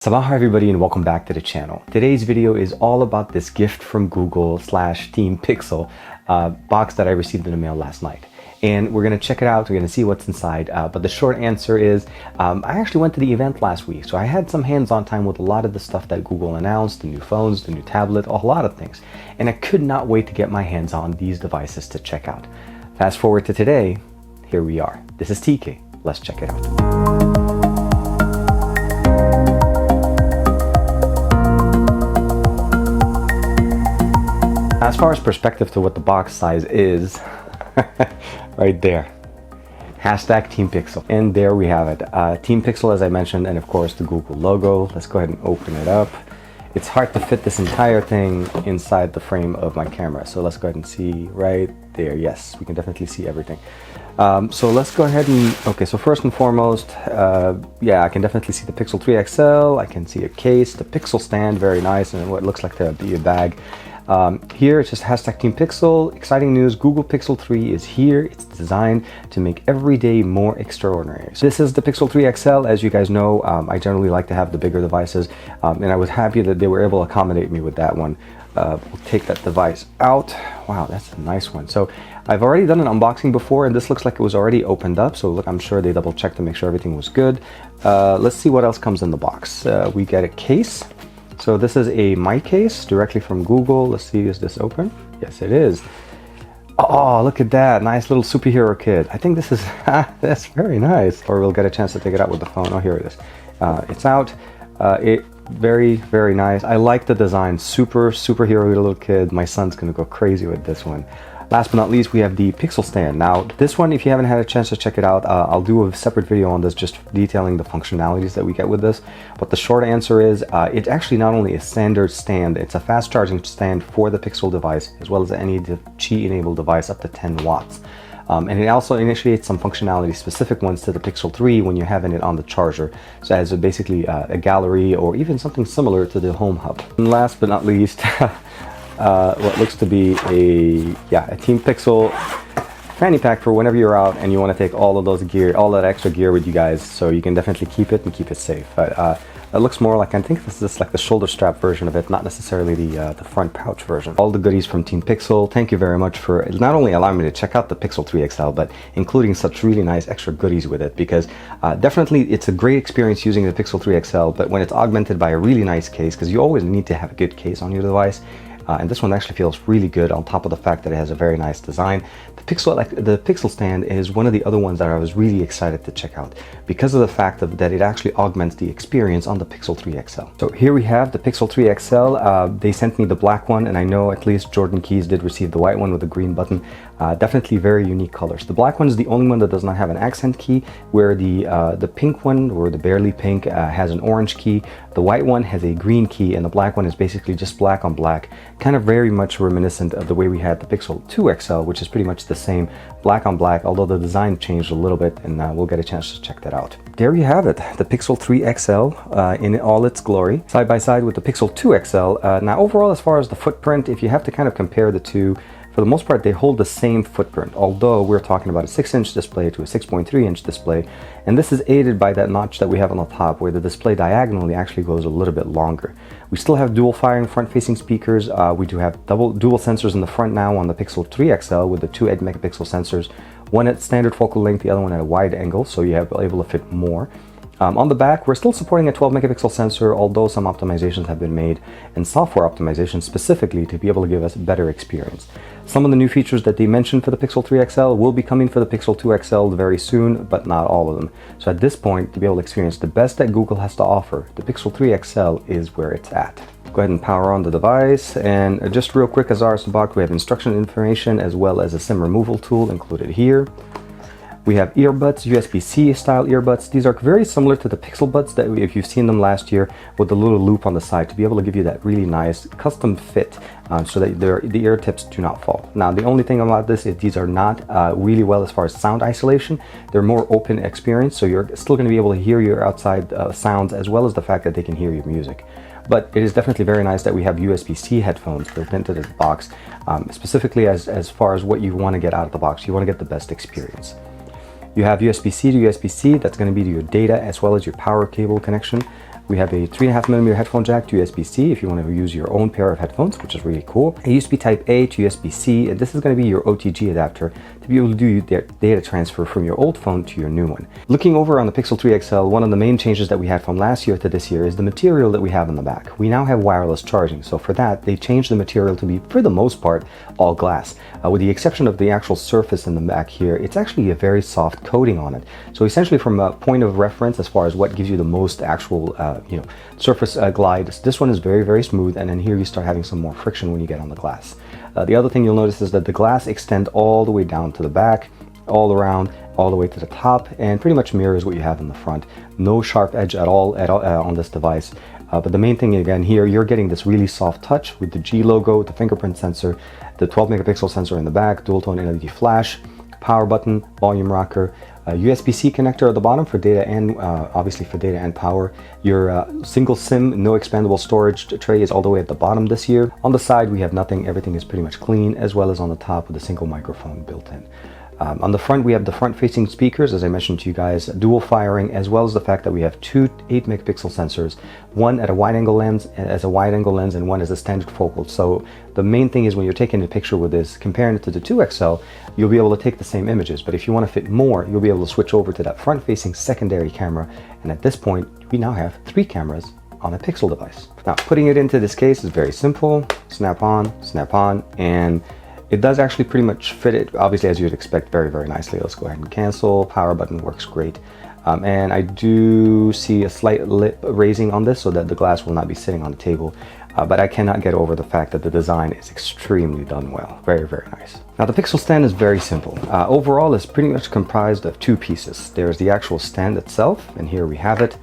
Sabah everybody and welcome back to the channel. Today's video is all about this gift from Google / Team Pixel box that I received in the mail last night. And we're going to check it out, we're going to see what's inside, but the short answer is I actually went to the event last week, so I had some hands-on time with a lot of the stuff that Google announced, the new phones, the new tablet, a lot of things. And I could not wait to get my hands on these devices to check out. Fast forward to today, here we are. This is TK, let's check it out. As far as perspective to what the box size is, right there, hashtag Team Pixel. And there we have it. Team Pixel, as I mentioned, and of course the Google logo. Let's go ahead and open it up. It's hard to fit this entire thing inside the frame of my camera. So let's go ahead and see right there. Yes, we can definitely see everything. So let's go ahead and, okay, so first and foremost, yeah, I can definitely see the Pixel 3 XL. I can see a case, the Pixel stand, very nice, and what looks like to be a bag. Here it's just hashtag Team Pixel. Exciting news, Google Pixel 3 is here. It's designed to make every day more extraordinary. So this is the Pixel 3 XL. As you guys know, I generally like to have the bigger devices, and I was happy that they were able to accommodate me with that one. We'll take that device out. Wow, that's a nice one. So I've already done an unboxing before, and this looks like it was already opened up. So look, I'm sure they double checked to make sure everything was good. Let's see what else comes in the box. We get a case. So this is a mic case directly from Google. Let's see, is this open? Yes, it is. Oh, look at that. Nice little superhero kit. I think this is, that's very nice. Or we'll get a chance to take it out with the phone. Oh, here it is. It's out. Very, very nice. I like the design. Superhero little kid. My son's gonna go crazy with this one. Last but not least, we have the Pixel stand. Now, this one, if you haven't had a chance to check it out, I'll do a separate video on this, just detailing the functionalities that we get with this. But the short answer is, it's actually not only a standard stand, it's a fast charging stand for the Pixel device, as well as any Qi-enabled device up to 10 watts. And it also initiates some functionality, specific ones to the Pixel 3 when you're having it on the charger. So as basically a gallery or even something similar to the Home Hub. And last but not least, what looks to be a Team Pixel fanny pack for whenever you're out and you want to take all of those gear, all that extra gear with you guys, so you can definitely keep it and keep it safe. But it looks more like, I think this is like the shoulder strap version of it, not necessarily the front pouch version. All the goodies from Team Pixel. Thank you very much for not only allowing me to check out the Pixel 3 XL, but including such really nice extra goodies with it, because definitely it's a great experience using the Pixel 3 XL, but when it's augmented by a really nice case, because you always need to have a good case on your device. And this one actually feels really good, on top of the fact that it has a very nice design. The Pixel stand is one of the other ones that I was really excited to check out, because of the fact that it actually augments the experience on the Pixel 3 XL. So here we have the Pixel 3 XL. They sent me the black one, and I know at least Jordan Keys did receive the white one with the green button. Definitely very unique colors. The black one is the only one that does not have an accent key, where the pink one, or the barely pink, has an orange key. The white one has a green key, and the black one is basically just black on black, kind of very much reminiscent of the way we had the Pixel 2 XL, which is pretty much the same, black on black, although the design changed a little bit, and we'll get a chance to check that out. There you have it, the Pixel 3 XL in all its glory, side by side with the Pixel 2 XL. Now overall, as far as the footprint, if you have to kind of compare the two, for the most part, they hold the same footprint, although we're talking about a 6-inch display to a 6.3-inch display, and this is aided by that notch that we have on the top, where the display diagonally actually goes a little bit longer. We still have dual firing front-facing speakers. We do have dual sensors in the front now on the Pixel 3 XL with the 2 megapixel sensors, one at standard focal length, the other one at a wide angle, so you have able to fit more. On the back, we're still supporting a 12 megapixel sensor, although some optimizations have been made, and software optimizations specifically to be able to give us a better experience. Some of the new features that they mentioned for the Pixel 3 XL will be coming for the Pixel 2 XL very soon, but not all of them. So at this point, to be able to experience the best that Google has to offer, the Pixel 3 XL is where it's at. Go ahead and power on the device, and just real quick, as ours box, we have instruction information as well as a SIM removal tool included here. We have earbuds, USB-C style earbuds. These are very similar to the Pixel Buds that if you've seen them last year, with the little loop on the side to be able to give you that really nice custom fit, so that the ear tips do not fall. Now, the only thing about this is these are not really well as far as sound isolation. They're more open experience, so you're still going to be able to hear your outside sounds, as well as the fact that they can hear your music. But it is definitely very nice that we have USB-C headphones built into this box, specifically as far as what you want to get out of the box. You want to get the best experience. You have USB-C to USB-C, that's going to be to your data as well as your power cable connection. We have a 3.5mm headphone jack to USB-C if you want to use your own pair of headphones, which is really cool. A USB Type A to USB-C, and this is going to be your OTG adapter to be able to do data transfer from your old phone to your new one. Looking over on the Pixel 3 XL, one of the main changes that we had from last year to this year is the material that we have on the back. We now have wireless charging, so for that, they changed the material to be, for the most part, all glass. With the exception of the actual surface in the back here, it's actually a very soft coating on it. So essentially, from a point of reference as far as what gives you the most actual surface glide, this one is very, very smooth, and then here you start having some more friction when you get on the glass. The other thing you'll notice is that the glass extends all the way down to the back, all around, all the way to the top, and pretty much mirrors what you have in the front. No sharp edge at all on this device. But the main thing again here, you're getting this really soft touch with the G logo, the fingerprint sensor, the 12 megapixel sensor in the back, dual tone LED flash, power button, volume rocker, USB-C connector at the bottom for data and obviously for data and power. Your single SIM, no expandable storage tray is all the way at the bottom this year. On the side, we have nothing. Everything is pretty much clean, as well as on the top with a single microphone built in. On the front, we have the front-facing speakers, as I mentioned to you guys, dual firing, as well as the fact that we have two 8-megapixel sensors, one at a wide-angle lens, and one as a standard focal. So the main thing is when you're taking a picture with this, comparing it to the 2XL, you'll be able to take the same images. But if you want to fit more, you'll be able to switch over to that front-facing secondary camera. And at this point, we now have 3 cameras on a Pixel device. Now, putting it into this case is very simple. Snap on, and it does actually pretty much fit it, obviously, as you'd expect, very, very nicely. Let's go ahead and cancel. Power button works great. And I do see a slight lip raising on this so that the glass will not be sitting on the table. But I cannot get over the fact that the design is extremely done well. Very, very nice. Now, the Pixel stand is very simple. Overall, it's pretty much comprised of 2 pieces. There's the actual stand itself, and here we have it.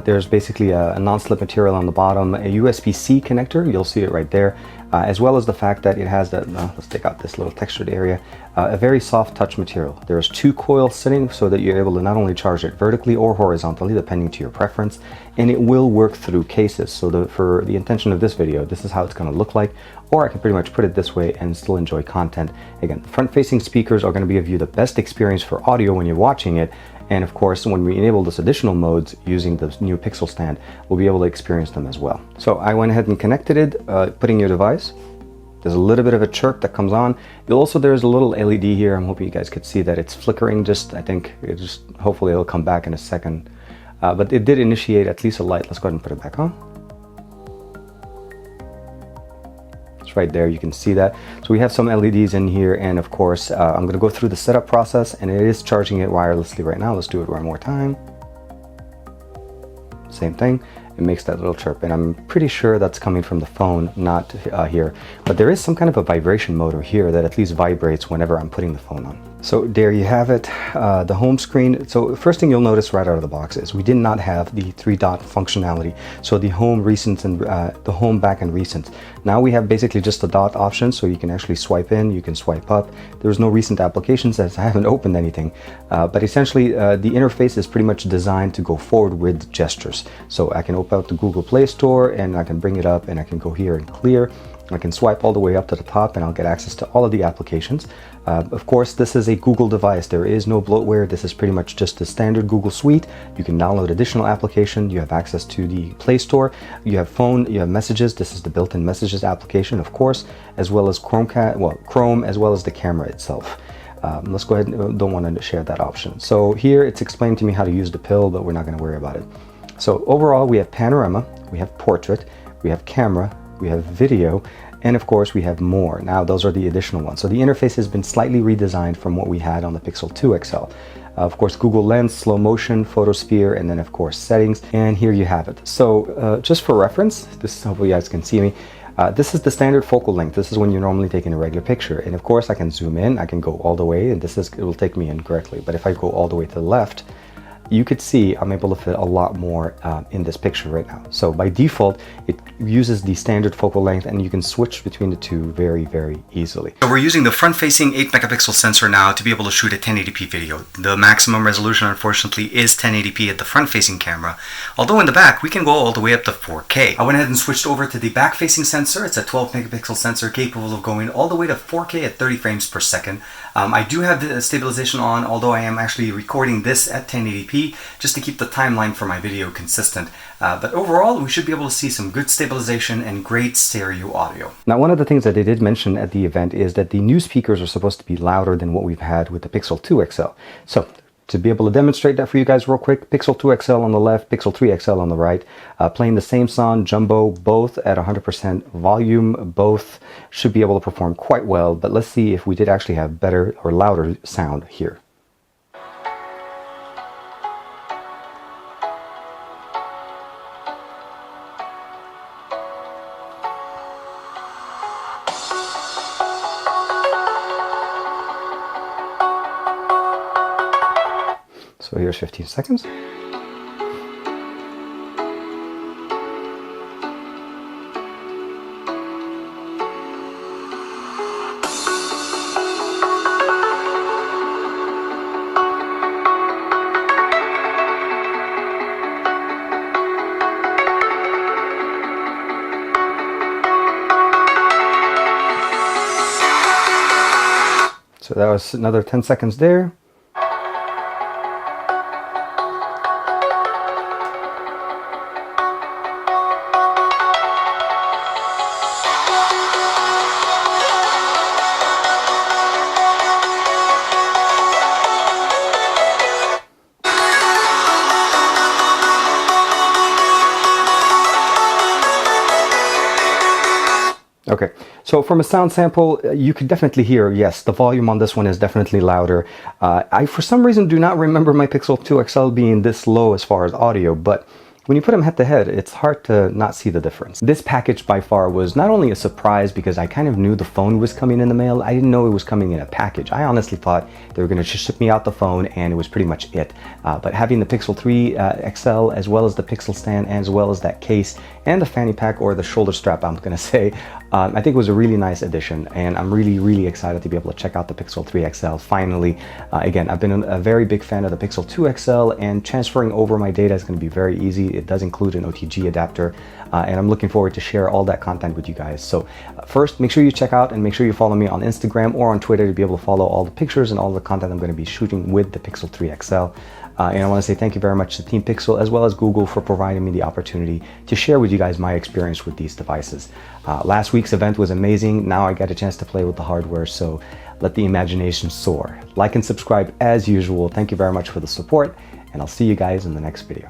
There's basically a non-slip material on the bottom, a USB-C connector, you'll see it right there, as well as the fact that it has that, let's take out this little textured area, a very soft touch material. There's 2 coils sitting so that you're able to not only charge it vertically or horizontally, depending to your preference, and it will work through cases. So for the intention of this video, this is how it's going to look like, or I can pretty much put it this way and still enjoy content. Again, front-facing speakers are going to give you the best experience for audio when you're watching it. And of course, when we enable this additional modes using the new Pixel stand, we'll be able to experience them as well. So I went ahead and connected it, putting your device. There's a little bit of a chirp that comes on. There's a little LED here. I'm hoping you guys could see that it's flickering. Hopefully it'll come back in a second. But it did initiate at least a light. Let's go ahead and put it back on. Right there, you can see that. So we have some LEDs in here, and of course I'm going to go through the setup process, and it is charging it wirelessly right now. Let's do it one more time. Same thing. It makes that little chirp, and I'm pretty sure that's coming from the phone, not here. But there is some kind of a vibration motor here that at least vibrates whenever I'm putting the phone on. So there you have it, the home screen. So first thing you'll notice right out of the box is we did not have the 3-dot functionality. So the home recents and the home back and recents. Now we have basically just the dot option, so you can actually swipe in, you can swipe up. There's no recent applications as I haven't opened anything. But essentially the interface is pretty much designed to go forward with gestures. So I can open up the Google Play Store and I can bring it up and I can go here and clear. I can swipe all the way up to the top and I'll get access to all of the applications. Of course, this is a Google device. There is no bloatware. This is pretty much just the standard Google suite. You can download additional applications. You have access to the Play Store. You have phone, you have messages. This is the built-in messages application, of course, as well as Chrome, as well as the camera itself. Let's go ahead and don't want to share that option. So here it's explained to me how to use the pill, but we're not going to worry about it. So overall, we have panorama, we have portrait, we have camera, we have video, and of course we have more. Now those are the additional ones. So the interface has been slightly redesigned from what we had on the Pixel 2 XL. Of course, Google Lens, slow motion, photosphere, and then of course settings. And here you have it. So just for reference, this hopefully you guys can see me. This is the standard focal length. This is when you're normally taking a regular picture. And of course I can zoom in, I can go all the way, and it will take me in correctly. But if I go all the way to the left, you could see I'm able to fit a lot more in this picture right now. So by default, it uses the standard focal length and you can switch between the two very, very easily. So we're using the front-facing 8-megapixel sensor now to be able to shoot a 1080p video. The maximum resolution, unfortunately, is 1080p at the front-facing camera. Although in the back, we can go all the way up to 4K. I went ahead and switched over to the back-facing sensor. It's a 12-megapixel sensor capable of going all the way to 4K at 30 frames per second. I do have the stabilization on, although I am actually recording this at 1080p just to keep the timeline for my video consistent. But overall, we should be able to see some good stabilization and great stereo audio. Now, one of the things that they did mention at the event is that the new speakers are supposed to be louder than what we've had with the Pixel 2 XL. So to be able to demonstrate that for you guys real quick, Pixel 2 XL on the left, Pixel 3 XL on the right, playing the same song, jumbo, both at 100% volume, both should be able to perform quite well, but let's see if we did actually have better or louder sound here. So here's 15 seconds. So that was another 10 seconds there. Okay, so from a sound sample, you can definitely hear, yes, the volume on this one is definitely louder. I, for some reason, do not remember my Pixel 2 XL being this low as far as audio, but when you put them head to head, it's hard to not see the difference. This package by far was not only a surprise because I kind of knew the phone was coming in the mail, I didn't know it was coming in a package. I honestly thought they were going to just ship me out the phone and it was pretty much it. But having the Pixel 3 XL as well as the Pixel stand as well as that case and the fanny pack or the shoulder strap, I'm going to say, I think it was a really nice addition, and I'm really excited to be able to check out the Pixel 3 XL finally. Again, I've been a very big fan of the Pixel 2 XL, and transferring over my data is going to be very easy. It does include an OTG adapter, and I'm looking forward to share all that content with you guys. So first, make sure you check out and make sure you follow me on Instagram or on Twitter to be able to follow all the pictures and all the content I'm going to be shooting with the Pixel 3 XL. And I want to say thank you very much to Team Pixel as well as Google for providing me the opportunity to share with you guys my experience with these devices. Last week's event was amazing. Now I got a chance to play with the hardware, so let the imagination soar. Like and subscribe as usual. Thank you very much for the support, and I'll see you guys in the next video.